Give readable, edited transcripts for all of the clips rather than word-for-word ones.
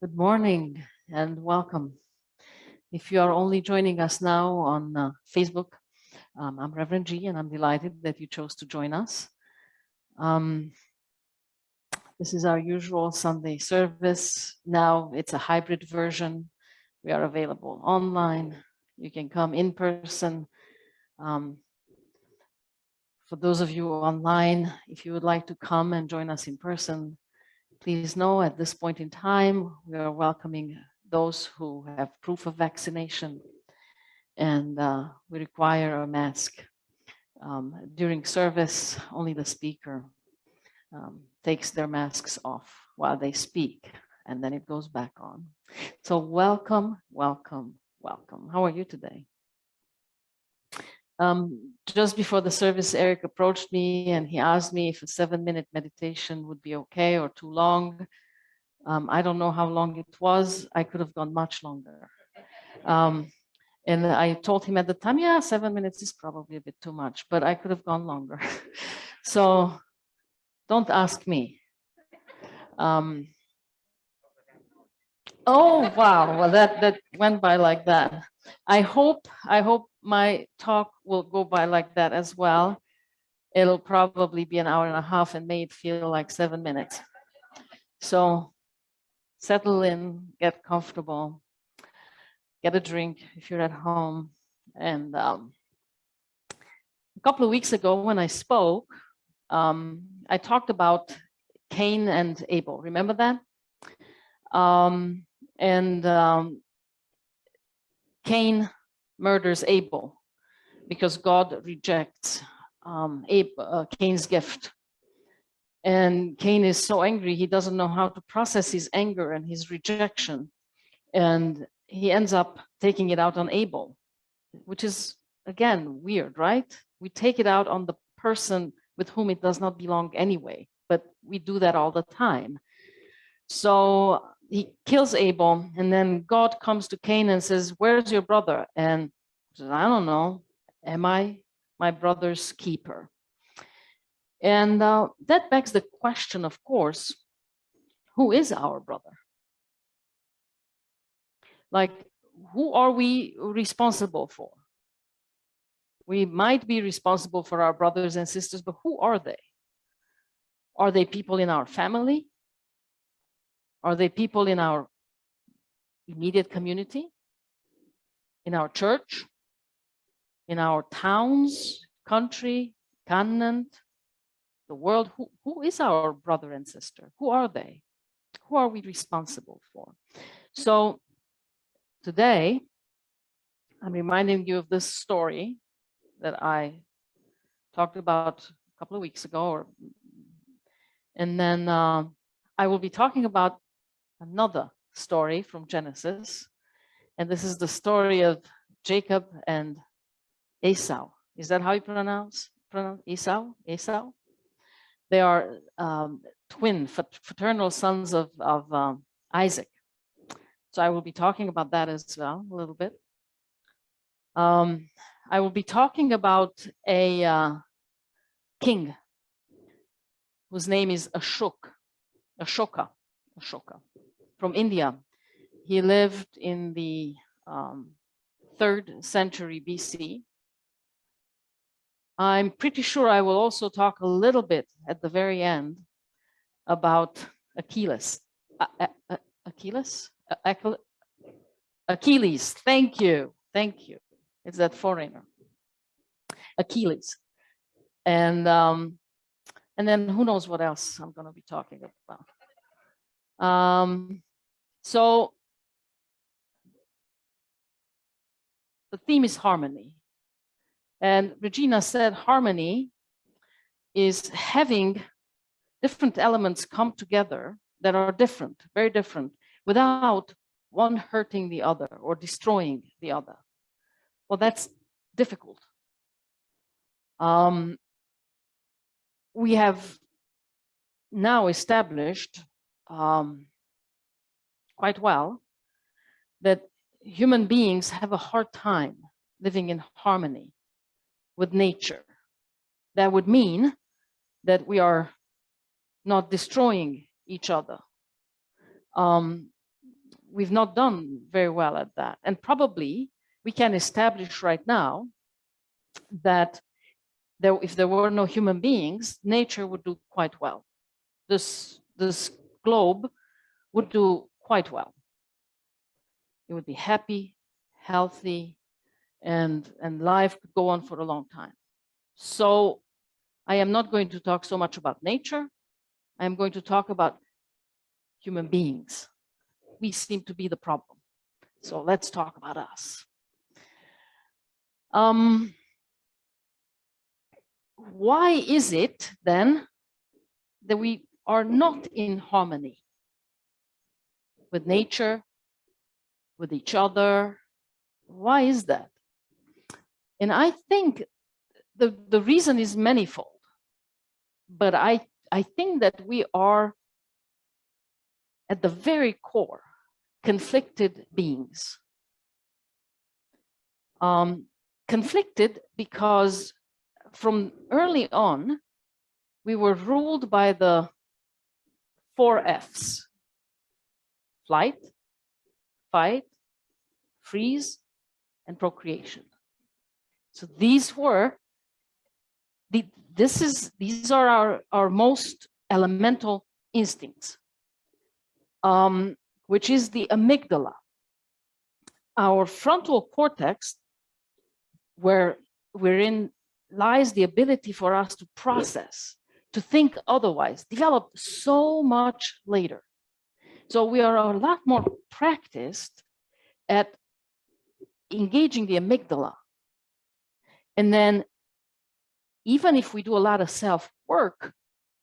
Good morning and welcome. If you are only joining us now on Facebook, I'm Reverend G and I'm delighted that you chose to join us. This is our usual Sunday service. Now it's a hybrid version. We are available online. You can come in person. For those of you online, if you would like to come and join us in person, please know at this point in time, we are welcoming those who have proof of vaccination and we require a mask. During service, only the speaker takes their masks off while they speak, and then it goes back on. So welcome, welcome, welcome. How are you today? Just before the service, Eric approached me and he asked me if a 7-minute meditation would be okay or too long. I don't know how long it was. I could have gone much longer. And I told him at the time, yeah, 7 minutes is probably a bit too much, but I could have gone longer. So don't ask me. Oh, wow. Well, that went by like that. I hope my talk will go by like that as well. It'll probably be an hour and a half and may it feel like 7 minutes. So settle in, get comfortable, get a drink if you're at home. And a couple of weeks ago when I spoke, I talked about Cain and Abel. Remember that? Cain murders Abel because God rejects Cain's gift. And Cain is so angry, he doesn't know how to process his anger and his rejection. And he ends up taking it out on Abel, which is, again, weird, right? We take it out on the person with whom it does not belong anyway, but we do that all the time. So he kills Abel, and then God comes to Cain and says, where's your brother? And he says, I don't know. Am I my brother's keeper? And that begs the question, of course, who is our brother? Like, who are we responsible for? We might be responsible for our brothers and sisters, but who are they? Are they people in our family? Are they people in our immediate community? In our church? In our towns, country, continent, the world? Who is our brother and sister? Who are they? Who are we responsible for? So today, I'm reminding you of this story that I talked about a couple of weeks ago, and then I will be talking about another story from Genesis, and this is the story of Jacob and Esau. Is that how you pronounce Esau? Esau? They are twin, fraternal sons of Isaac. So I will be talking about that as well a little bit. I will be talking about a king whose name is Ashoka from India. He lived in the 3rd century BC. I'm pretty sure I will also talk a little bit at the very end about Achilles. Achilles, thank you. It's that foreigner. Achilles. And then who knows what else I'm going to be talking about. So the theme is harmony. And Regina said harmony is having different elements come together that are different, very different, without one hurting the other or destroying the other. Well, that's difficult. We have now established quite well that human beings have a hard time living in harmony with nature. That would mean that we are not destroying each other. we've not done very well at that. And probably we can establish right now that if there were no human beings, nature would do quite well. This globe would do quite well. It would be happy, healthy, and life could go on for a long time. So I am not going to talk so much about nature. I am going to talk about human beings. We seem to be the problem. So let's talk about us. Why is it then that we are not in harmony with nature, with each other? Why is that? And I think the reason is manifold, but I think that we are at the very core conflicted beings. Conflicted because from early on, we were ruled by the 4 F's: flight, fight, freeze, and procreation. So these are our most elemental instincts, which is the amygdala. Our frontal cortex, wherein lies the ability for us to process, to think otherwise, developed so much later. So we are a lot more practiced at engaging the amygdala. And then even if we do a lot of self-work,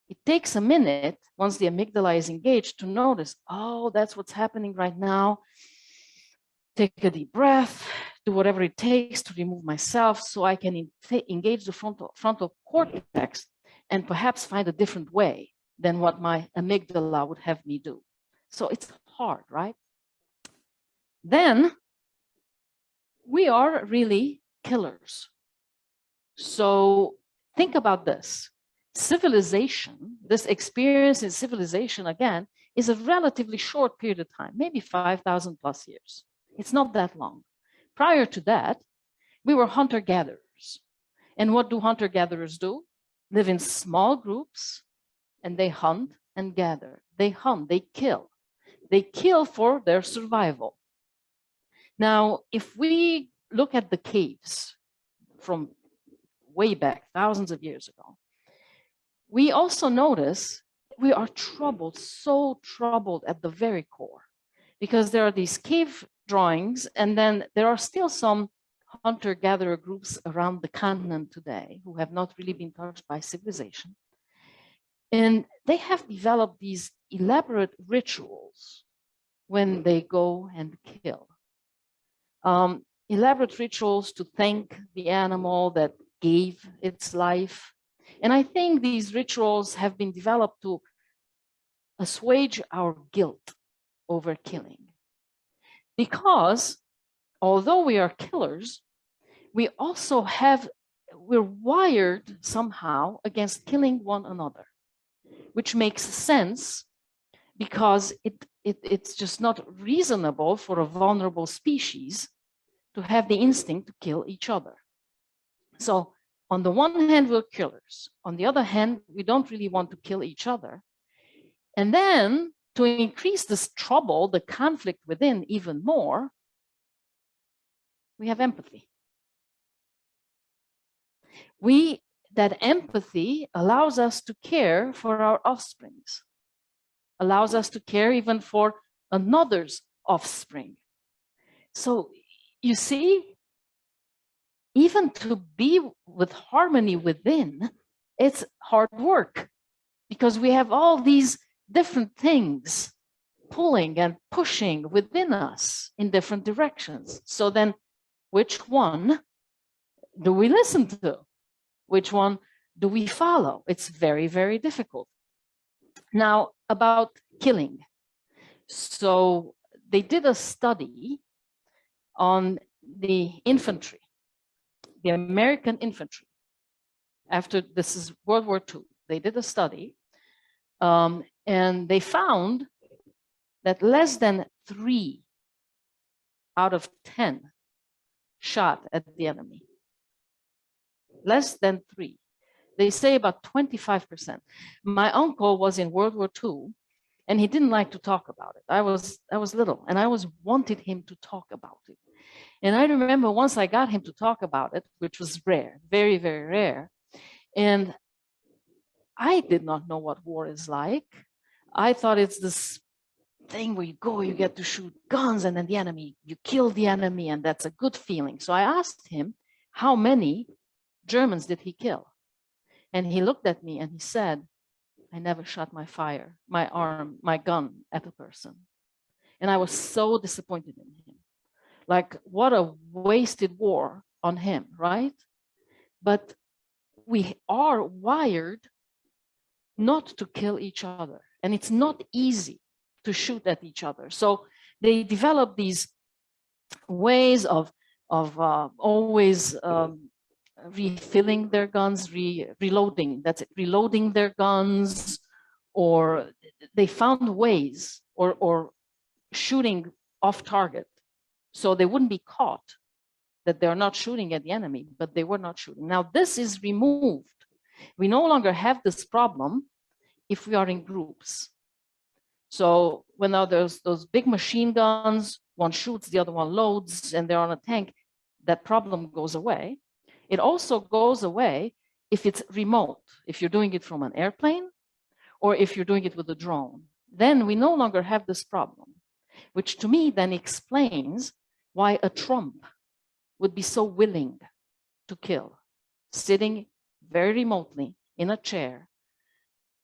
it takes a minute once the amygdala is engaged to notice, oh, that's what's happening right now. Take a deep breath, do whatever it takes to remove myself so I can engage the frontal cortex and perhaps find a different way than what my amygdala would have me do. So it's hard, right? Then we are really killers. So think about this. Civilization, this experience in civilization, again, is a relatively short period of time, maybe 5,000 plus years. It's not that long. Prior to that, we were hunter-gatherers. And what do hunter-gatherers do? Live in small groups, and they hunt and gather. They hunt, they kill. They kill for their survival. Now, if we look at the caves from way back, thousands of years ago, we also notice we are troubled, so troubled at the very core, because there are these cave drawings, and then there are still some hunter-gatherer groups around the continent today who have not really been touched by civilization. And they have developed these elaborate rituals when they go and kill. Elaborate rituals to thank the animal that gave its life. And I think these rituals have been developed to assuage our guilt over killing. Because although we are killers, we also we're wired somehow against killing one another, which makes sense because it's just not reasonable for a vulnerable species to have the instinct to kill each other. So on the one hand, we're killers. On the other hand, we don't really want to kill each other. And then to increase this trouble, the conflict within even more, we have empathy. That empathy allows us to care for our offsprings, allows us to care even for another's offspring. So you see, even to be with harmony within, it's hard work because we have all these different things pulling and pushing within us in different directions. So then which one do we listen to? Which one do we follow? It's very, very difficult. Now, about killing. So they did a study on the infantry, the American infantry. After this is World War II, they did a study and they found that less than 3 out of 10 shot at the enemy. Less than 3. They say about 25%. My uncle was in World War II, and he didn't like to talk about it. I was little, and I wanted him to talk about it. And I remember once I got him to talk about it, which was rare, very, very rare. And I did not know what war is like. I thought it's this thing where you go, you get to shoot guns, and then the enemy, you kill the enemy, and that's a good feeling. So I asked him, how many Germans did he kill? And he looked at me and he said, I never shot my gun at a person. And I was so disappointed in him. Like, what a wasted war on him, right? But we are wired not to kill each other. And it's not easy to shoot at each other. So they develop these ways of always refilling their guns, reloading, that's it, reloading their guns, or they found ways, or shooting off target. So they wouldn't be caught that they're not shooting at the enemy, but they were not shooting. Now this is removed. We no longer have this problem if we are in groups. So when now there's those big machine guns, one shoots, the other one loads, and they're on a tank, that problem goes away. It also goes away if it's remote, if you're doing it from an airplane, or if you're doing it with a drone. Then we no longer have this problem, which to me then explains why a Trump would be so willing to kill, sitting very remotely in a chair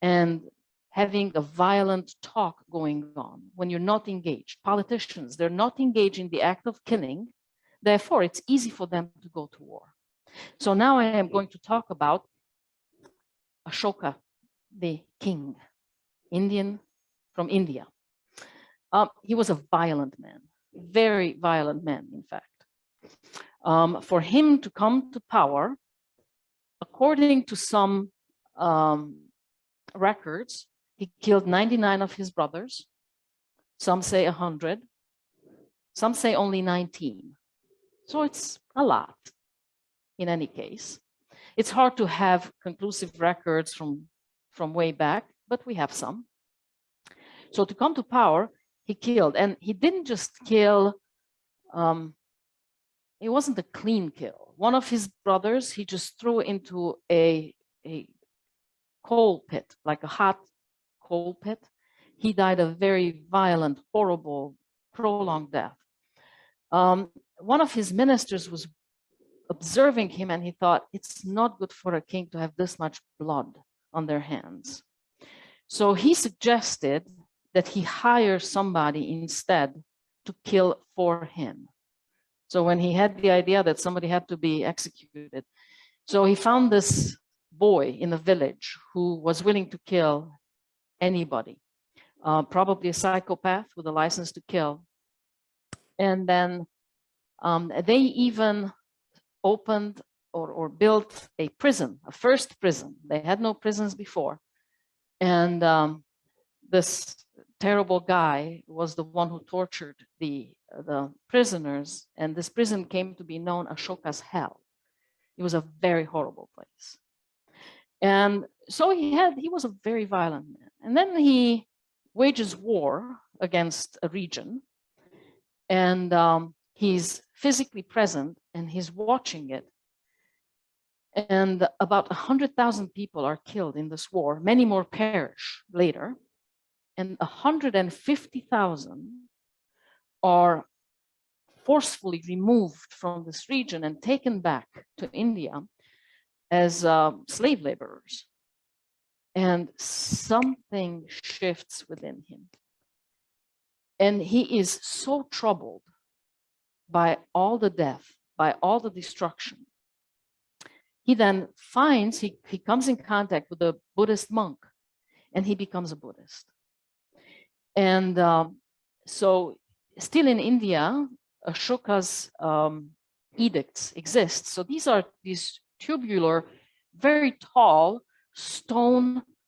and having a violent talk going on when you're not engaged. Politicians, they're not engaged in the act of killing. Therefore, it's easy for them to go to war. So now I am going to talk about Ashoka, the king, from India. He was a violent man, very violent man, in fact. For him to come to power, according to some records, he killed 99 of his brothers. Some say 100. Some say only 19. So it's a lot in any case. It's hard to have conclusive records from way back, but we have some. So to come to power, he killed, and he didn't just kill, it wasn't a clean kill. One of his brothers, he just threw into a coal pit, like a hot coal pit. He died a very violent, horrible, prolonged death. One of his ministers was observing him, and he thought, it's not good for a king to have this much blood on their hands. So he suggested that he hire somebody instead to kill for him. So when he had the idea that somebody had to be executed, so he found this boy in the village who was willing to kill anybody, probably a psychopath with a license to kill. And then they even opened or built a prison, a first prison. They had no prisons before. And this terrible guy was the one who tortured the prisoners. And this prison came to be known as Ashoka's hell. It was a very horrible place. And so he was a very violent man. And then he wages war against a region. And he's physically present and he's watching it. And about 100,000 people are killed in this war. Many more perish later. And 150,000 are forcefully removed from this region and taken back to India as slave laborers. And something shifts within him. And he is so troubled by all the death, by all the destruction. He then finds, he comes in contact with a Buddhist monk, and he becomes a Buddhist. And so still in India, Ashoka's edicts exist. So these are these tubular, very tall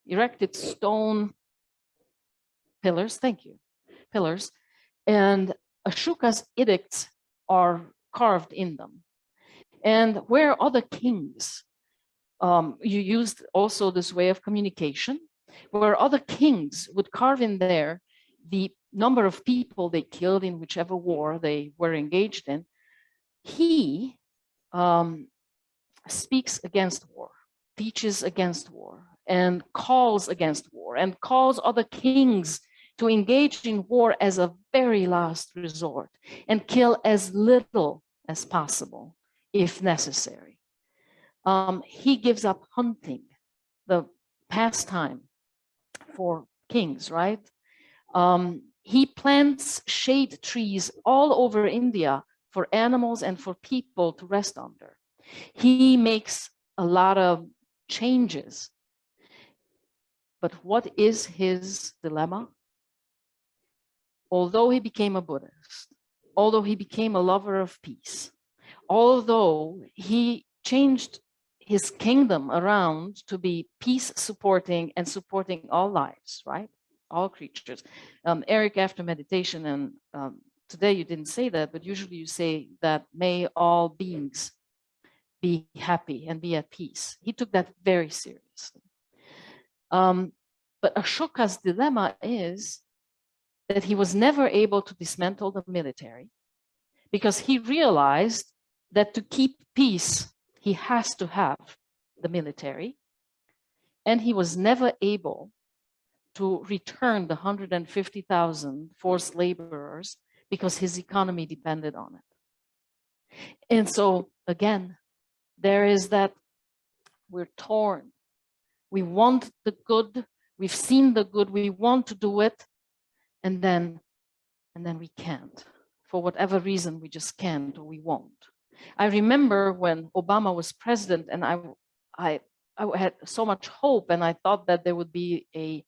erected stone pillars, thank you, pillars. And Ashoka's edicts are carved in them. And where other kings, you used also this way of communication, where other kings would carve in there the number of people they killed in whichever war they were engaged in, he speaks against war, teaches against war, and calls against war, and calls other kings to engage in war as a very last resort and kill as little as possible if necessary. He gives up hunting, the pastime for kings, right? He plants shade trees all over India for animals and for people to rest under. He makes a lot of changes. But what is his dilemma? Although he became a Buddhist, although he became a lover of peace, although he changed his kingdom around to be peace supporting and supporting all lives, right? All creatures. Eric, after meditation, and today you didn't say that, but usually you say that may all beings be happy and be at peace. He took that very seriously. But Ashoka's dilemma is that he was never able to dismantle the military because he realized that to keep peace, he has to have the military. And he was never able to return the 150,000 forced laborers because his economy depended on it. And so again, there is that we're torn. We want the good. We've seen the good. We want to do it. And then we can't. For whatever reason, we just can't or we won't. I remember when Obama was president, and I had so much hope, and I thought that there would be a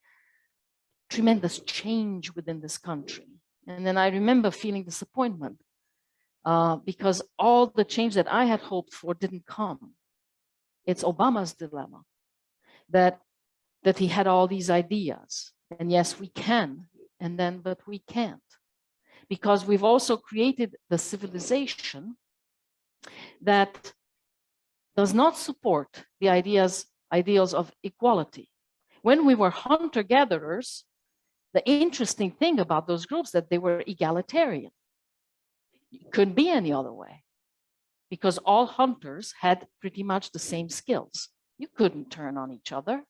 tremendous change within this country. And then I remember feeling disappointment because all the change that I had hoped for didn't come. It's Obama's dilemma that he had all these ideas, and yes, we can, and then, but we can't. Because we've also created the civilization that does not support the ideals of equality. When we were hunter-gatherers, the interesting thing about those groups that they were egalitarian. It couldn't be any other way because all hunters had pretty much the same skills. You couldn't turn on each other.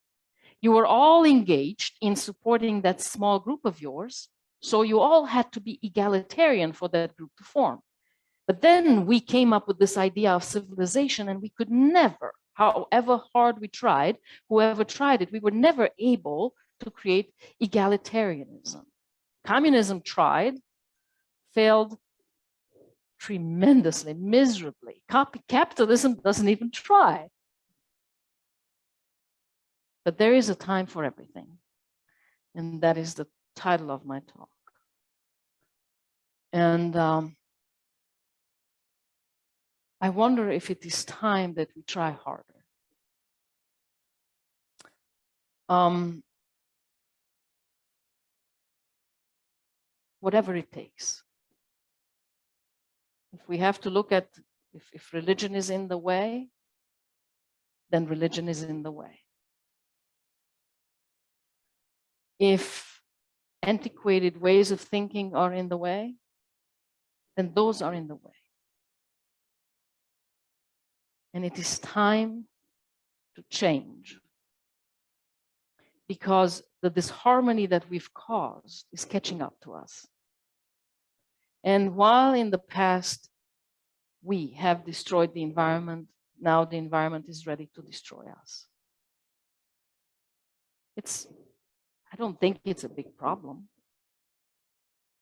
You were all engaged in supporting that small group of yours. So you all had to be egalitarian for that group to form. But then we came up with this idea of civilization, and we could never, however hard we tried, whoever tried it, we were never able to create egalitarianism. Communism tried, failed tremendously, miserably. Capitalism doesn't even try. But there is a time for everything. And that is the title of my talk. And I wonder if it is time that we try harder. Whatever it takes. If we have to look at, if religion is in the way, then religion is in the way. If antiquated ways of thinking are in the way, then those are in the way. And it is time to change because the disharmony that we've caused is catching up to us. And while in the past we have destroyed the environment, now the environment is ready to destroy us. I don't think it's a big problem,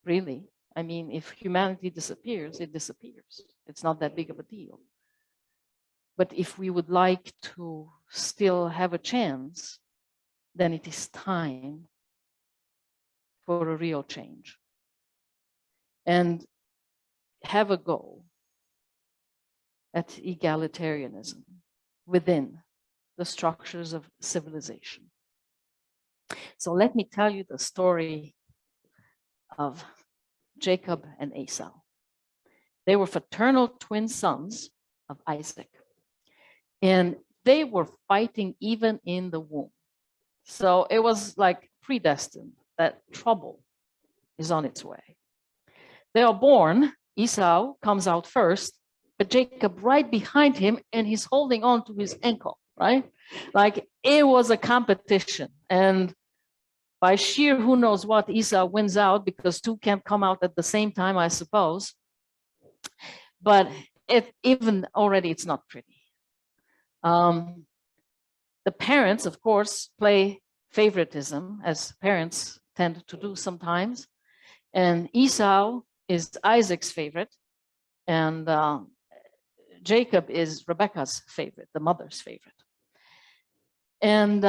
really. I mean, if humanity disappears, it disappears. It's not that big of a deal. But if we would like to still have a chance, then it is time for a real change. And have a goal at egalitarianism within the structures of civilization. So let me tell you the story of Jacob and Esau. They were fraternal twin sons of Isaac. And they were fighting even in the womb. So it was like predestined that trouble is on its way. They are born. Esau comes out first, but Jacob right behind him, and he's holding on to his ankle, right? Like it was a competition. And by sheer who knows what, Esau wins out because two can't come out at the same time, I suppose. But even already, it's not pretty. The parents, of course, play favoritism, as parents tend to do sometimes. And Esau is Isaac's favorite, and Jacob is Rebekah's favorite, the mother's favorite. And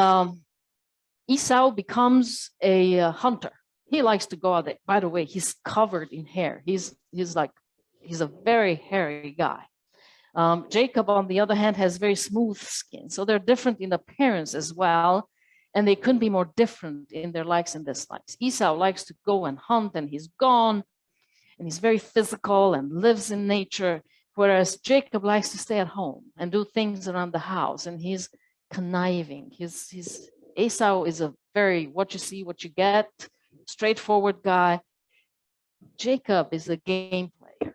Esau becomes a hunter. He likes to go out there. By the way, he's covered in hair. He's a very hairy guy. Jacob, on the other hand, has very smooth skin. So they're different in appearance as well. And they couldn't be more different in their likes and dislikes. Esau likes to go and hunt, and he's gone. And he's very physical and lives in nature. Whereas Jacob likes to stay at home and do things around the house. And he's conniving. Esau is a very what you see, what you get, straightforward guy. Jacob is a game player.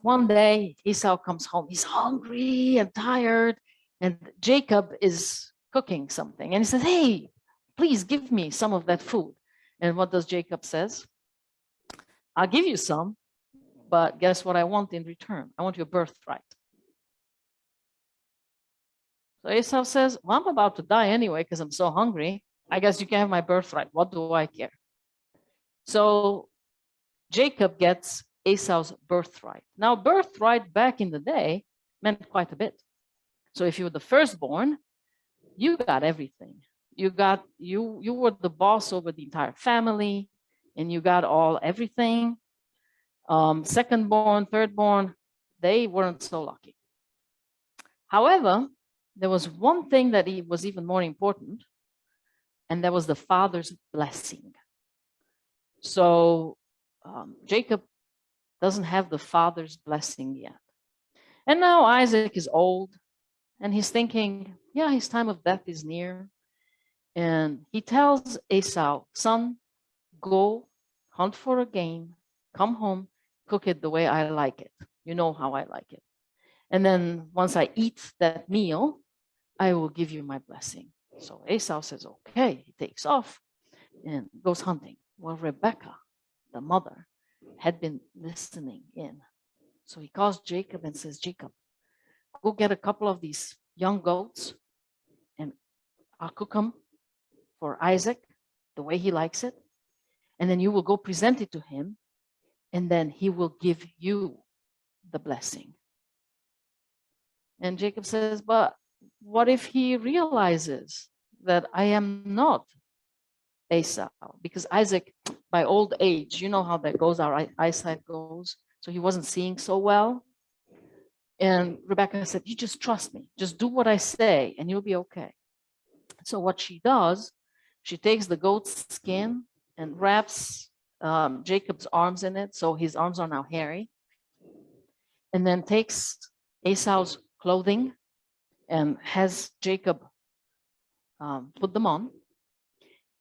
One day, Esau comes home. He's hungry and tired, and Jacob is cooking something. And he says, hey, please give me some of that food. And what does Jacob says? I'll give you some, but guess what I want in return? I want your birthright. So Esau says, well, I'm about to die anyway because I'm so hungry. I guess you can have my birthright. What do I care? So Jacob gets Esau's birthright. Now, birthright back in the day meant quite a bit. So if you were the firstborn, you got everything. You were the boss over the entire family, and you got everything. Secondborn, thirdborn, they weren't so lucky. However, there was one thing that was even more important, and that was the father's blessing. So Jacob doesn't have the father's blessing yet. And now Isaac is old, and he's thinking, yeah, his time of death is near. And he tells Esau, son, go hunt for a game, come home, cook it the way I like it. You know how I like it. And then once I eat that meal, I will give you my blessing. So Esau says, okay, he takes off and goes hunting. Well, Rebekah, the mother, had been listening in. So he calls Jacob and says, Jacob, go get a couple of these young goats and I'll cook them for Isaac the way he likes it. And then you will go present it to him, and then he will give you the blessing. And Jacob says, but what if he realizes that I am not Esau? Because Isaac, by old age, you know how that goes, our eyesight goes. So he wasn't seeing so well. And Rebekah said, you just trust me. Just do what I say and you'll be okay. So what she does, she takes the goat's skin and wraps Jacob's arms in it. So his arms are now hairy. And then takes Esau's clothing and has Jacob put them on.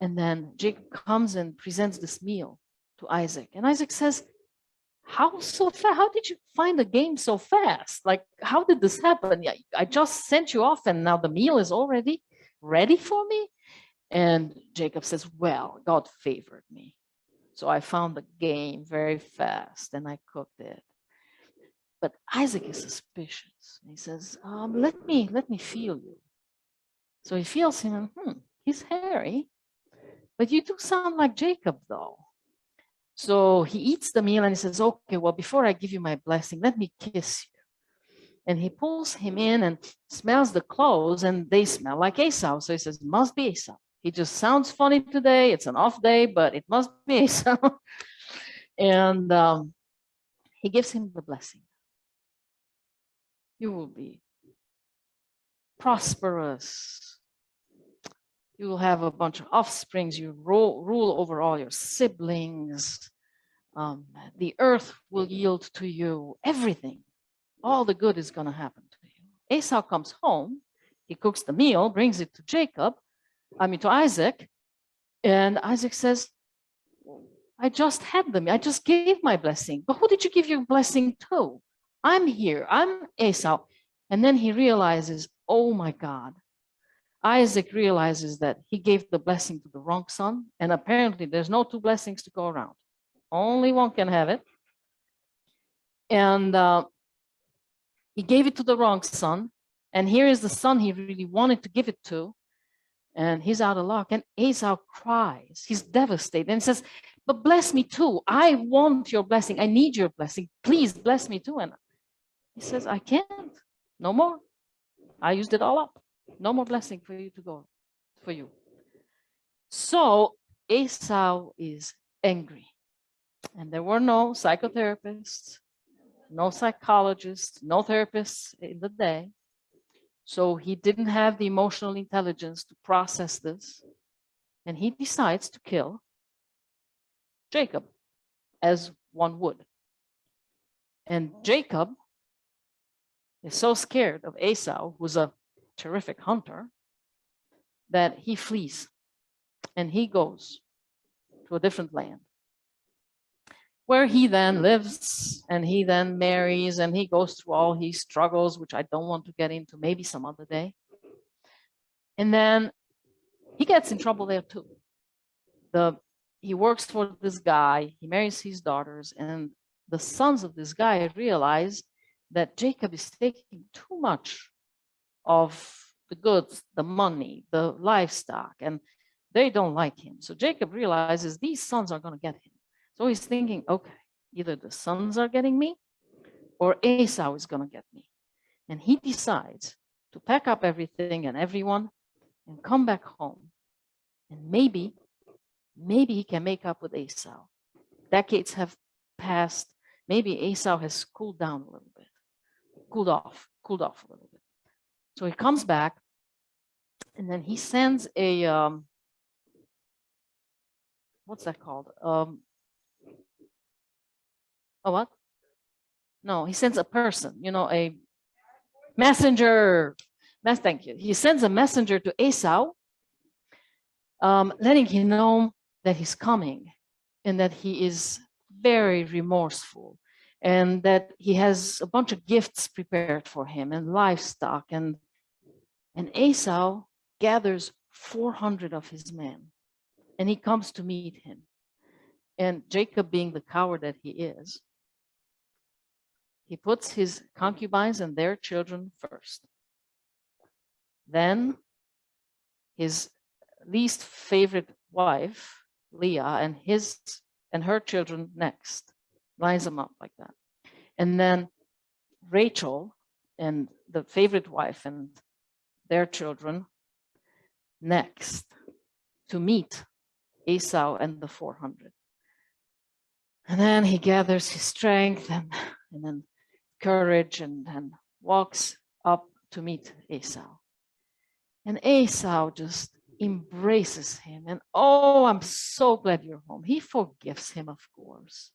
And then Jacob comes and presents this meal to Isaac. And Isaac says, how so fast? How did you find the game so fast? Like, how did this happen? I just sent you off and now the meal is already ready for me? And Jacob says, well, God favored me. So I found the game very fast and I cooked it. But Isaac is suspicious. He says, let me feel you. So he feels him and he's hairy, but you do sound like Jacob though. So he eats the meal and he says, okay, well, before I give you my blessing, let me kiss you. And he pulls him in and smells the clothes and they smell like Esau. So he says, must be Esau. He just sounds funny today. It's an off day, but it must be Esau. And he gives him the blessing. You will be prosperous. You will have a bunch of offsprings. You rule over all your siblings. the earth will yield to you everything. All the good is going to happen to you. Esau comes home, he cooks the meal, brings it to to Isaac, and Isaac says, I just had them. I just gave my blessing. But who did you give your blessing to? I'm here. I'm Esau. And then he realizes, oh my God. Isaac realizes that he gave the blessing to the wrong son. And apparently there's no two blessings to go around. Only one can have it. And he gave it to the wrong son. And here is the son he really wanted to give it to. And he's out of luck. And Esau cries. He's devastated and says, but bless me too. I want your blessing. I need your blessing. Please bless me too. And he says, I can't. No more. I used it all up. No more blessing for you to go, for you. So Esau is angry. And there were no psychotherapists, no psychologists, no therapists in the day. So he didn't have the emotional intelligence to process this. And he decides to kill Jacob, as one would. And Jacob is so scared of Esau, who's a terrific hunter, that he flees and he goes to a different land, where he then lives and he then marries and he goes through all his struggles, which I don't want to get into, maybe some other day. And then he gets in trouble there too. He works for this guy, he marries his daughters, and the sons of this guy realize that Jacob is taking too much of the goods, the money, the livestock, and they don't like him. So Jacob realizes these sons are going to get him. So he's thinking, okay, either the sons are getting me or Esau is going to get me. And he decides to pack up everything and everyone and come back home. And maybe he can make up with Esau. Decades have passed. Maybe Esau has cooled down a little bit, cooled off a little bit. So he comes back and then he sends a, what's that called? A what? No, he sends a person, a messenger. Thank you. He sends a messenger to Esau, letting him know that he's coming and that he is very remorseful and that he has a bunch of gifts prepared for him and livestock. And Esau gathers 400 of his men and he comes to meet him. And Jacob, being the coward that he is, he puts his concubines and their children first. Then his least favorite wife, Leah, and her children next. Lines them up like that. And then Rachel and the favorite wife and their children next to meet Esau and the 400. And then he gathers his strength and then courage and walks up to meet Esau. And Esau just embraces him and, oh, I'm so glad you're home. He forgives him, of course.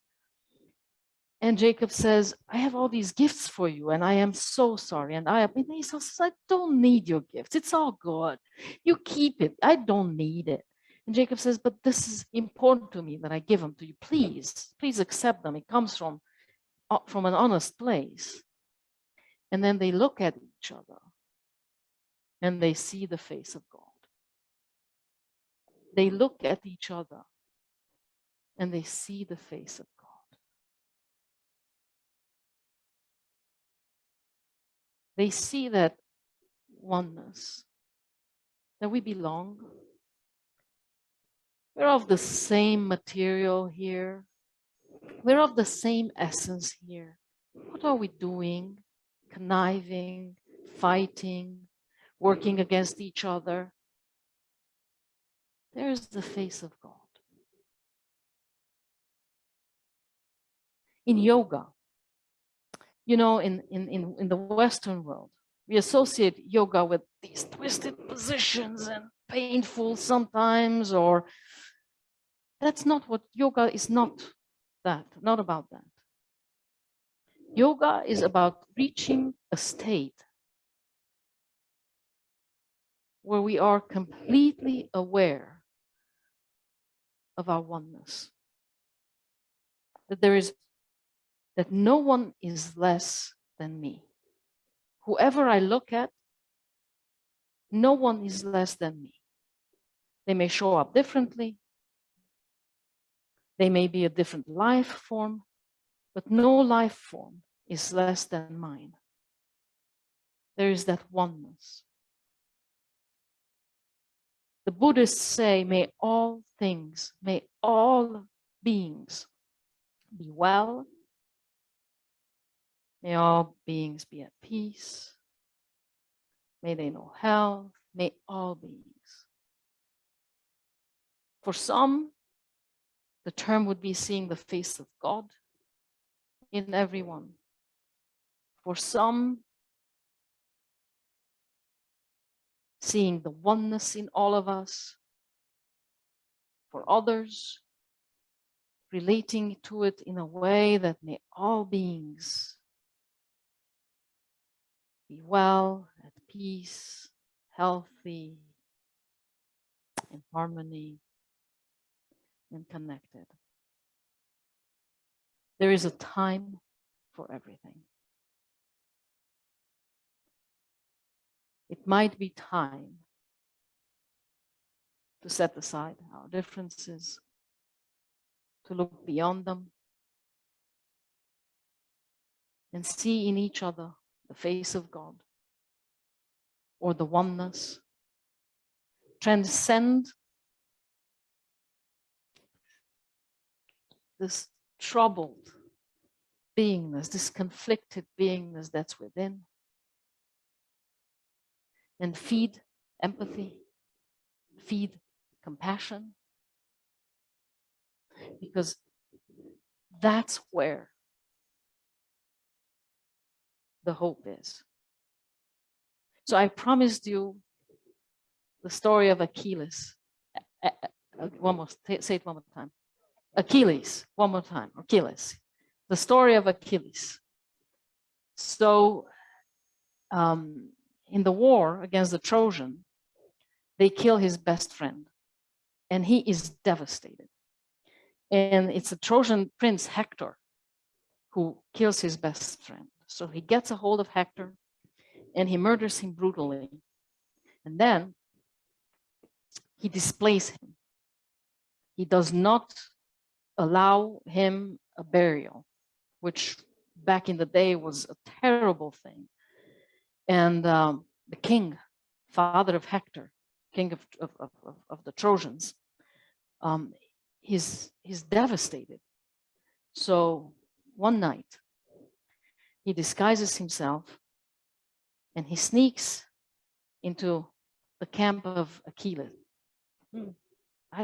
And Jacob says, I have all these gifts for you and I am so sorry. And Esau says, I don't need your gifts. It's all good. You keep it. I don't need it. And Jacob says, but this is important to me that I give them to you. Please accept them. It comes from an honest place. And then they look at each other and they see the face of God. They look at each other and they see the face of God. They see that oneness, that we belong. We're of the same material here. We're of the same essence here. What are we doing? Conniving, fighting, working against each other. There's the face of God. In yoga, in the Western world, we associate yoga with these twisted positions and painful sometimes, or that's not what yoga is not. that, not about that. Yoga is about reaching a state where we are completely aware of our oneness. That no one is less than me. Whoever I look at, no one is less than me. They may show up differently. They may be a different life form, but no life form is less than mine. There is that oneness. The Buddhists say, may all things, may all beings be well. May all beings be at peace. May they know health. May all beings. For some, the term would be seeing the face of God in everyone. For some, seeing the oneness in all of us. For others, relating to it in a way that may all beings be well, at peace, healthy, in harmony, and connected. There is a time for everything. It might be time to set aside our differences, to look beyond them, and see in each other the face of God or the oneness. Transcend this troubled beingness, this conflicted beingness that's within, and feed empathy, feed compassion, because that's where the hope is. So I promised you the story of Achilles. One more, say it one more time. Achilles, one more time, Achilles. The story of Achilles. So in the war against the Trojan, they kill his best friend and he is devastated. And it's the Trojan prince Hector who kills his best friend. So he gets a hold of Hector and he murders him brutally. And then he displays him. He does not allow him a burial, which back in the day was a terrible thing. And the king, father of Hector, king of the Trojans, he's devastated. So one night, he disguises himself and he sneaks into the camp of Achilles.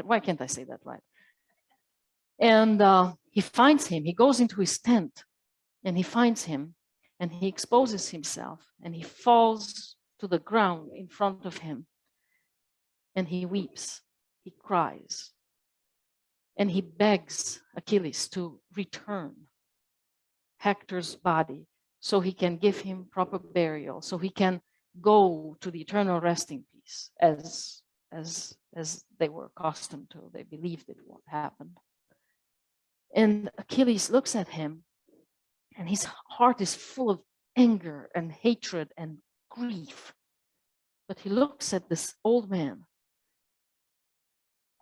Why can't I say that right? And he finds him. He goes into his tent and he finds him and he exposes himself and he falls to the ground in front of him and he weeps. He cries. And he begs Achilles to return Hector's body so he can give him proper burial, so he can go to the eternal resting place as they were accustomed to. They believed it would happen. And Achilles looks at him and his heart is full of anger and hatred and grief. But he looks at this old man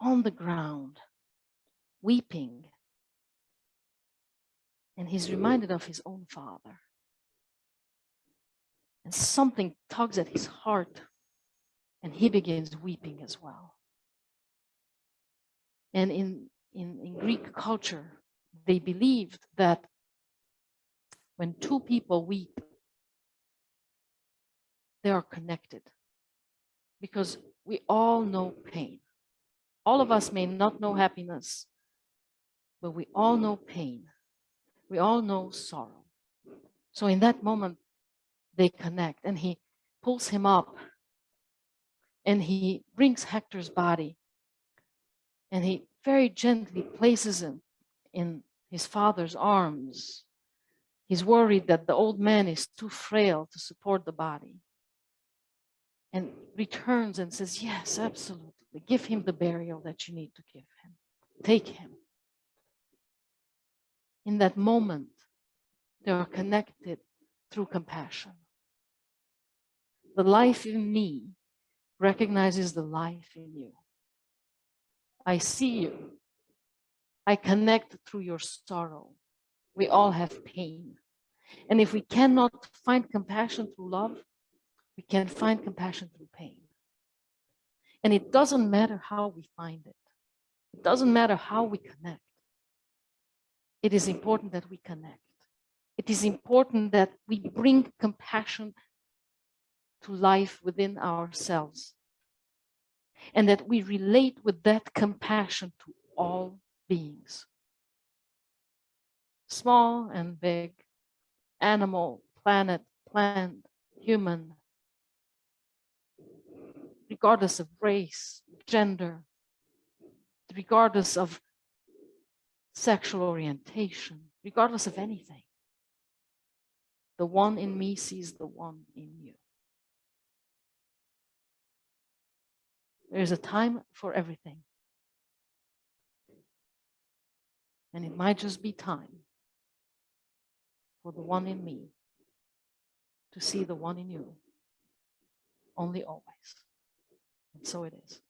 on the ground, weeping. And he's reminded of his own father. And something tugs at his heart and he begins weeping as well. And in Greek culture, they believed that when two people weep, they are connected because we all know pain. All of us may not know happiness, but we all know pain. We all know sorrow. So in that moment, they connect and he pulls him up and he brings Hector's body and he very gently places him in his father's arms. He's worried that the old man is too frail to support the body. And returns and says, yes, absolutely. Give him the burial that you need to give him. Take him. In that moment, they are connected through compassion. The life in me recognizes the life in you. I see you. I connect through your sorrow. We all have pain. And if we cannot find compassion through love, we can find compassion through pain. And it doesn't matter how we find it. It doesn't matter how we connect. It is important that we connect. It is important that we bring compassion to life within ourselves, and that we relate with that compassion to all beings, small and big, animal, planet, plant, human, regardless of race, gender, regardless of sexual orientation, regardless of anything. The one in me sees the one in you. There is a time for everything. And it might just be time for the one in me to see the one in you, only always. And so it is.